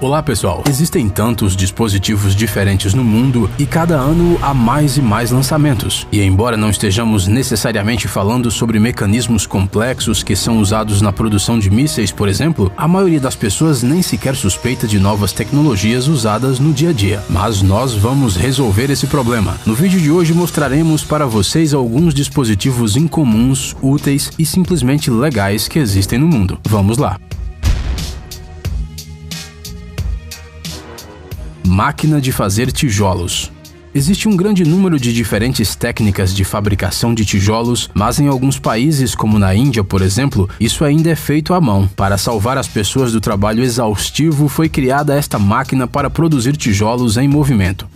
Olá pessoal, existem tantos dispositivos diferentes no mundo e cada ano há mais e mais lançamentos. E embora não estejamos necessariamente falando sobre mecanismos complexos que são usados na produção de mísseis, por exemplo, a maioria das pessoas nem sequer suspeita de novas tecnologias usadas no dia a dia. Mas nós vamos resolver esse problema. No vídeo de hoje mostraremos para vocês alguns dispositivos incomuns, úteis e simplesmente legais que existem no mundo. Vamos lá! Máquina de fazer tijolos. Existe um grande número de diferentes técnicas de fabricação de tijolos, mas em alguns países, como na Índia, por exemplo, isso ainda é feito à mão. Para salvar as pessoas do trabalho exaustivo, foi criada esta máquina para produzir tijolos em movimento.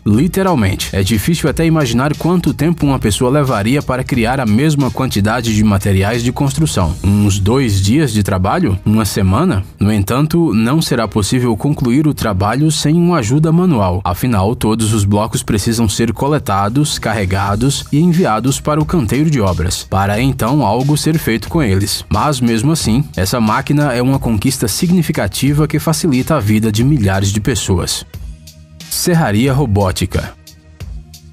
Literalmente, é difícil até imaginar quanto tempo uma pessoa levaria para criar a mesma quantidade de materiais de construção. Uns 2 dias de trabalho? Uma semana? No entanto, não será possível concluir o trabalho sem uma ajuda manual. Afinal, todos os blocos precisam ser coletados, carregados e enviados para o canteiro de obras, para então algo ser feito com eles. Mas mesmo assim, essa máquina é uma conquista significativa que facilita a vida de milhares de pessoas. Serraria robótica.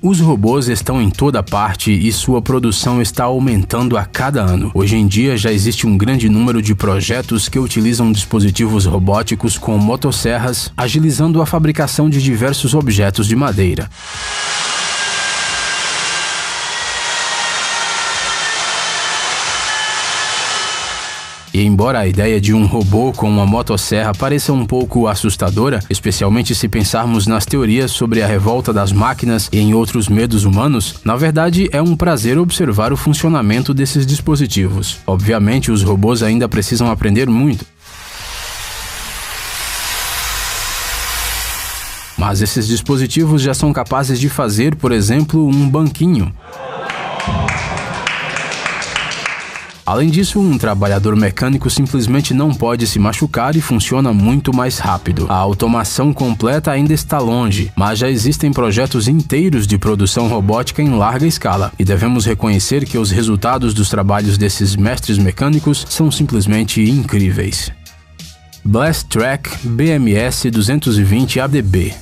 Os robôs estão em toda parte e sua produção está aumentando a cada ano. Hoje em dia já existe um grande número de projetos que utilizam dispositivos robóticos com motosserras, agilizando a fabricação de diversos objetos de madeira. E embora a ideia de um robô com uma motosserra pareça um pouco assustadora, especialmente se pensarmos nas teorias sobre a revolta das máquinas e em outros medos humanos, na verdade é um prazer observar o funcionamento desses dispositivos. Obviamente, os robôs ainda precisam aprender muito. Mas esses dispositivos já são capazes de fazer, por exemplo, um banquinho. Além disso, um trabalhador mecânico simplesmente não pode se machucar e funciona muito mais rápido. A automação completa ainda está longe, mas já existem projetos inteiros de produção robótica em larga escala, e devemos reconhecer que os resultados dos trabalhos desses mestres mecânicos são simplesmente incríveis. Blastrac BMS 220 ADB.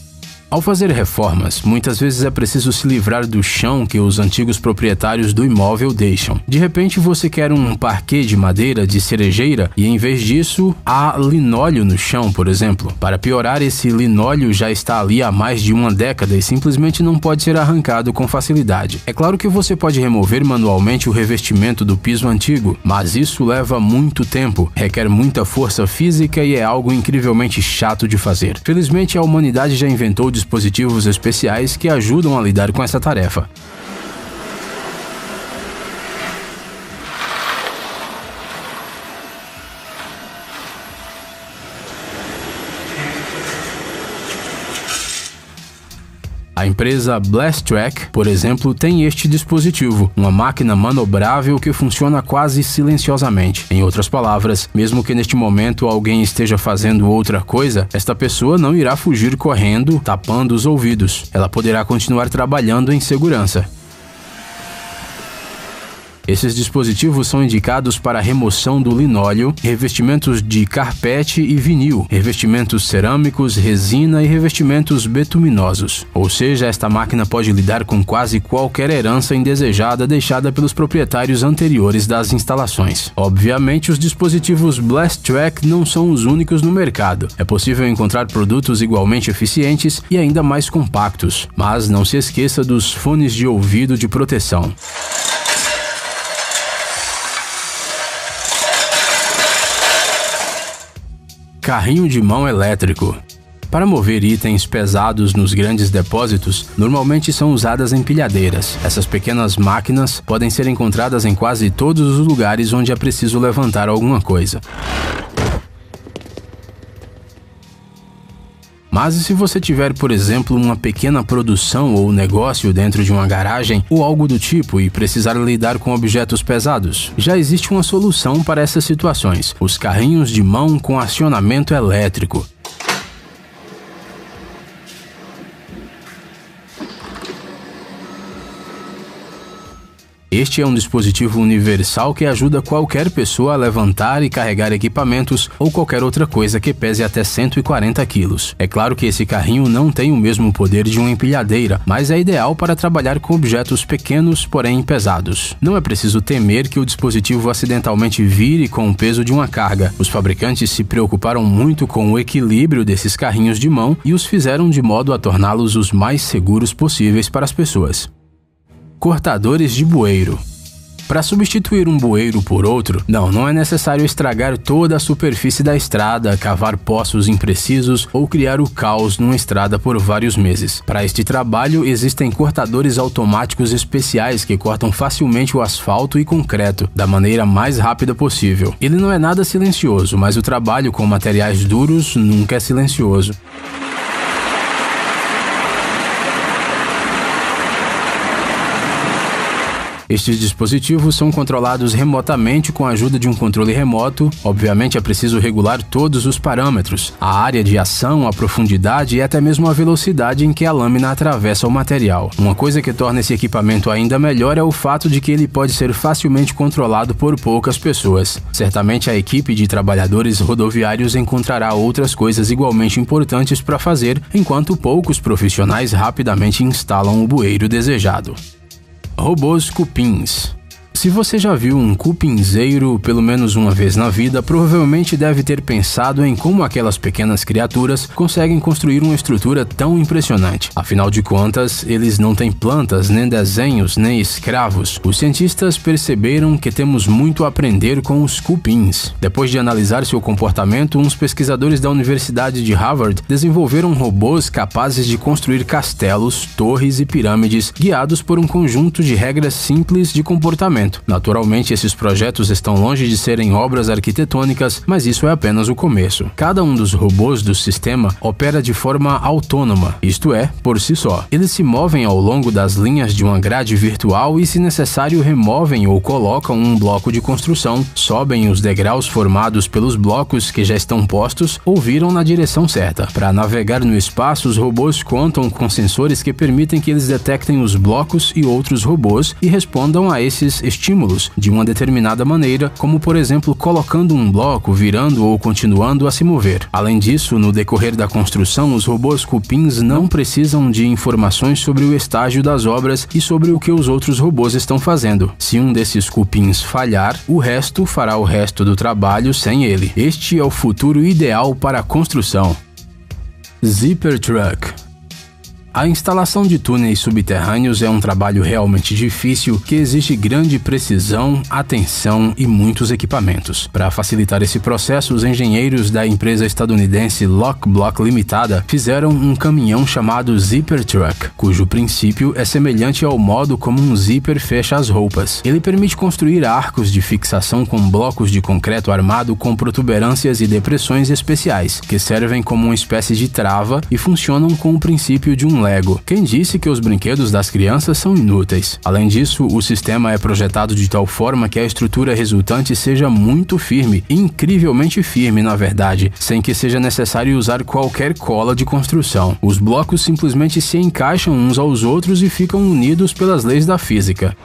Ao fazer reformas, muitas vezes é preciso se livrar do chão que os antigos proprietários do imóvel deixam. De repente você quer um parquet de madeira de cerejeira e em vez disso, há linóleo no chão, por exemplo. Para piorar, esse linóleo já está ali há mais de uma década e simplesmente não pode ser arrancado com facilidade. É claro que você pode remover manualmente o revestimento do piso antigo, mas isso leva muito tempo, requer muita força física e é algo incrivelmente chato de fazer. Felizmente, a humanidade já inventou dispositivos especiais que ajudam a lidar com essa tarefa. A empresa Blastrac, por exemplo, tem este dispositivo, uma máquina manobrável que funciona quase silenciosamente. Em outras palavras, mesmo que neste momento alguém esteja fazendo outra coisa, esta pessoa não irá fugir correndo, tapando os ouvidos. Ela poderá continuar trabalhando em segurança. Esses dispositivos são indicados para remoção do linóleo, revestimentos de carpete e vinil, revestimentos cerâmicos, resina e revestimentos betuminosos. Ou seja, esta máquina pode lidar com quase qualquer herança indesejada deixada pelos proprietários anteriores das instalações. Obviamente, os dispositivos Blastrac não são os únicos no mercado. É possível encontrar produtos igualmente eficientes e ainda mais compactos. Mas não se esqueça dos fones de ouvido de proteção. Carrinho de mão elétrico. Para mover itens pesados nos grandes depósitos, normalmente são usadas empilhadeiras. Essas pequenas máquinas podem ser encontradas em quase todos os lugares onde é preciso levantar alguma coisa. Mas e se você tiver, por exemplo, uma pequena produção ou negócio dentro de uma garagem ou algo do tipo e precisar lidar com objetos pesados? Já existe uma solução para essas situações: os carrinhos de mão com acionamento elétrico. Este é um dispositivo universal que ajuda qualquer pessoa a levantar e carregar equipamentos ou qualquer outra coisa que pese até 140 quilos. É claro que esse carrinho não tem o mesmo poder de uma empilhadeira, mas é ideal para trabalhar com objetos pequenos, porém pesados. Não é preciso temer que o dispositivo acidentalmente vire com o peso de uma carga. Os fabricantes se preocuparam muito com o equilíbrio desses carrinhos de mão e os fizeram de modo a torná-los os mais seguros possíveis para as pessoas. Cortadores de bueiro. Para substituir um bueiro por outro, não é necessário estragar toda a superfície da estrada, cavar poços imprecisos ou criar o caos numa estrada por vários meses. Para este trabalho, existem cortadores automáticos especiais que cortam facilmente o asfalto e concreto, da maneira mais rápida possível. Ele não é nada silencioso, mas o trabalho com materiais duros nunca é silencioso. Estes dispositivos são controlados remotamente com a ajuda de um controle remoto. Obviamente é preciso regular todos os parâmetros, a área de ação, a profundidade e até mesmo a velocidade em que a lâmina atravessa o material. Uma coisa que torna esse equipamento ainda melhor é o fato de que ele pode ser facilmente controlado por poucas pessoas. Certamente a equipe de trabalhadores rodoviários encontrará outras coisas igualmente importantes para fazer, enquanto poucos profissionais rapidamente instalam o bueiro desejado. Robôs cupins. Se você já viu um cupinzeiro pelo menos uma vez na vida, provavelmente deve ter pensado em como aquelas pequenas criaturas conseguem construir uma estrutura tão impressionante. Afinal de contas, eles não têm plantas, nem desenhos, nem escravos. Os cientistas perceberam que temos muito a aprender com os cupins. Depois de analisar seu comportamento, uns pesquisadores da Universidade de Harvard desenvolveram robôs capazes de construir castelos, torres e pirâmides, guiados por um conjunto de regras simples de comportamento. Naturalmente, esses projetos estão longe de serem obras arquitetônicas, mas isso é apenas o começo. Cada um dos robôs do sistema opera de forma autônoma, isto é, por si só. Eles se movem ao longo das linhas de uma grade virtual e, se necessário, removem ou colocam um bloco de construção, sobem os degraus formados pelos blocos que já estão postos ou viram na direção certa. Para navegar no espaço, os robôs contam com sensores que permitem que eles detectem os blocos e outros robôs e respondam a esses estímulos de uma determinada maneira, como por exemplo colocando um bloco, virando ou continuando a se mover. Além disso, no decorrer da construção, os robôs cupins não precisam de informações sobre o estágio das obras e sobre o que os outros robôs estão fazendo. Se um desses cupins falhar, o resto fará o resto do trabalho sem ele. Este é o futuro ideal para a construção. Zipper Truck. A instalação de túneis subterrâneos é um trabalho realmente difícil que exige grande precisão, atenção e muitos equipamentos. Para facilitar esse processo, os engenheiros da empresa estadunidense Lock Block Limitada fizeram um caminhão chamado Zipper Truck, cujo princípio é semelhante ao modo como um zíper fecha as roupas. Ele permite construir arcos de fixação com blocos de concreto armado com protuberâncias e depressões especiais, que servem como uma espécie de trava e funcionam com o princípio de um Lego. Quem disse que os brinquedos das crianças são inúteis? Além disso, o sistema é projetado de tal forma que a estrutura resultante seja muito firme, incrivelmente firme na verdade, sem que seja necessário usar qualquer cola de construção. Os blocos simplesmente se encaixam uns aos outros e ficam unidos pelas leis da física.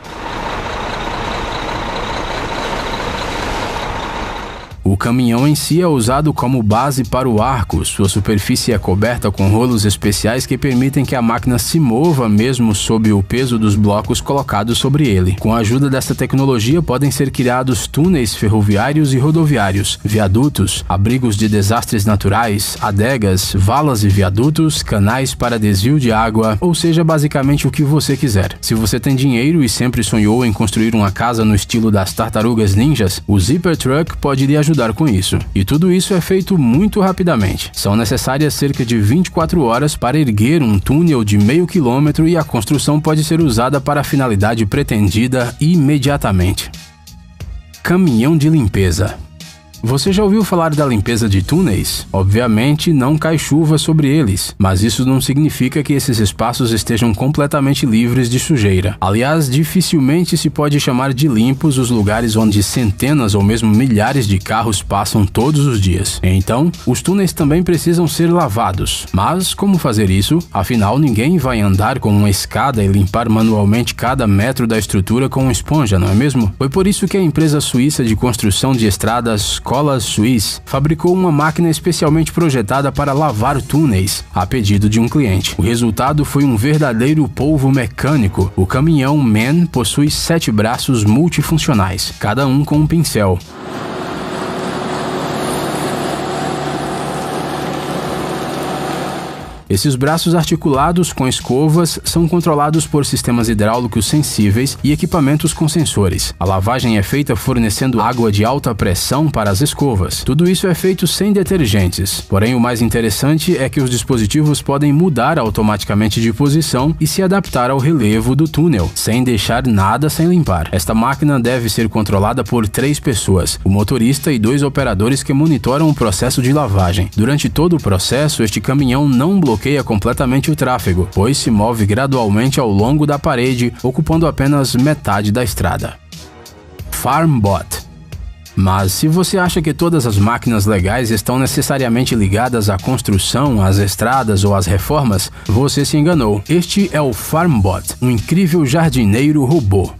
O caminhão em si é usado como base para o arco. Sua superfície é coberta com rolos especiais que permitem que a máquina se mova mesmo sob o peso dos blocos colocados sobre ele. Com a ajuda dessa tecnologia, podem ser criados túneis ferroviários e rodoviários, viadutos, abrigos de desastres naturais, adegas, valas e viadutos, canais para desvio de água, ou seja, basicamente o que você quiser. Se você tem dinheiro e sempre sonhou em construir uma casa no estilo das tartarugas ninjas, o Zipper Truck pode lhe ajudar com isso. E tudo isso é feito muito rapidamente. São necessárias cerca de 24 horas para erguer um túnel de meio quilômetro e a construção pode ser usada para a finalidade pretendida imediatamente. Caminhão de limpeza. Você já ouviu falar da limpeza de túneis? Obviamente não cai chuva sobre eles, mas isso não significa que esses espaços estejam completamente livres de sujeira. Aliás, dificilmente se pode chamar de limpos os lugares onde centenas ou mesmo milhares de carros passam todos os dias. Então, os túneis também precisam ser lavados. Mas como fazer isso? Afinal, ninguém vai andar com uma escada e limpar manualmente cada metro da estrutura com uma esponja, não é mesmo? Foi por isso que a empresa suíça de construção de estradas Colas Suisse fabricou uma máquina especialmente projetada para lavar túneis, a pedido de um cliente. O resultado foi um verdadeiro polvo mecânico. O caminhão MAN possui 7 braços multifuncionais, cada um com um pincel. Esses braços articulados com escovas são controlados por sistemas hidráulicos sensíveis e equipamentos com sensores. A lavagem é feita fornecendo água de alta pressão para as escovas. Tudo isso é feito sem detergentes. Porém, o mais interessante é que os dispositivos podem mudar automaticamente de posição e se adaptar ao relevo do túnel, sem deixar nada sem limpar. Esta máquina deve ser controlada por 3 pessoas, o motorista e 2 operadores que monitoram o processo de lavagem. Durante todo o processo, este caminhão não bloqueia completamente o tráfego, pois se move gradualmente ao longo da parede, ocupando apenas metade da estrada. FarmBot. Mas se você acha que todas as máquinas legais estão necessariamente ligadas à construção, às estradas ou às reformas, você se enganou. Este é o FarmBot, um incrível jardineiro robô.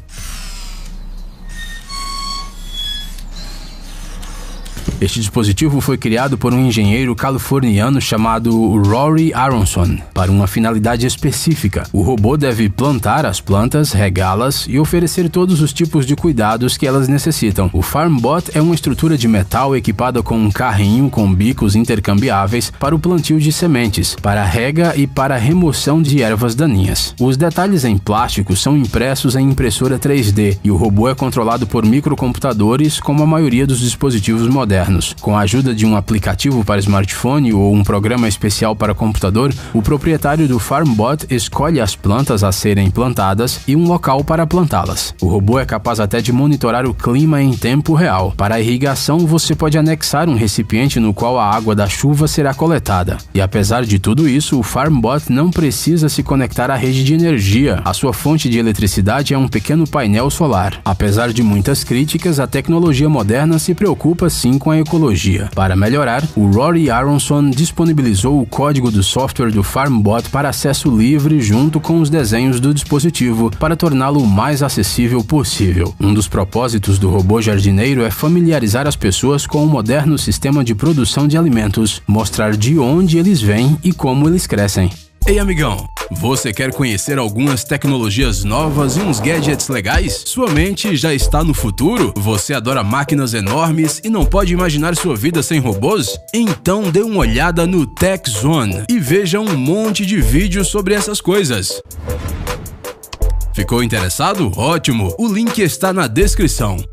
Este dispositivo foi criado por um engenheiro californiano chamado Rory Aronson para uma finalidade específica. O robô deve plantar as plantas, regá-las e oferecer todos os tipos de cuidados que elas necessitam. O FarmBot é uma estrutura de metal equipada com um carrinho com bicos intercambiáveis para o plantio de sementes, para a rega e para a remoção de ervas daninhas. Os detalhes em plástico são impressos em impressora 3D e o robô é controlado por microcomputadores, como a maioria dos dispositivos modernos. Com a ajuda de um aplicativo para smartphone ou um programa especial para computador, o proprietário do FarmBot escolhe as plantas a serem plantadas e um local para plantá-las. O robô é capaz até de monitorar o clima em tempo real. Para a irrigação, você pode anexar um recipiente no qual a água da chuva será coletada. E apesar de tudo isso, o FarmBot não precisa se conectar à rede de energia. A sua fonte de eletricidade é um pequeno painel solar. Apesar de muitas críticas, a tecnologia moderna se preocupa sim com a ecologia. Para melhorar, o Rory Aronson disponibilizou o código do software do FarmBot para acesso livre junto com os desenhos do dispositivo para torná-lo o mais acessível possível. Um dos propósitos do robô jardineiro é familiarizar as pessoas com o moderno sistema de produção de alimentos, mostrar de onde eles vêm e como eles crescem. Ei, amigão! Você quer conhecer algumas tecnologias novas e uns gadgets legais? Sua mente já está no futuro? Você adora máquinas enormes e não pode imaginar sua vida sem robôs? Então dê uma olhada no TechZone e veja um monte de vídeos sobre essas coisas. Ficou interessado? Ótimo! O link está na descrição.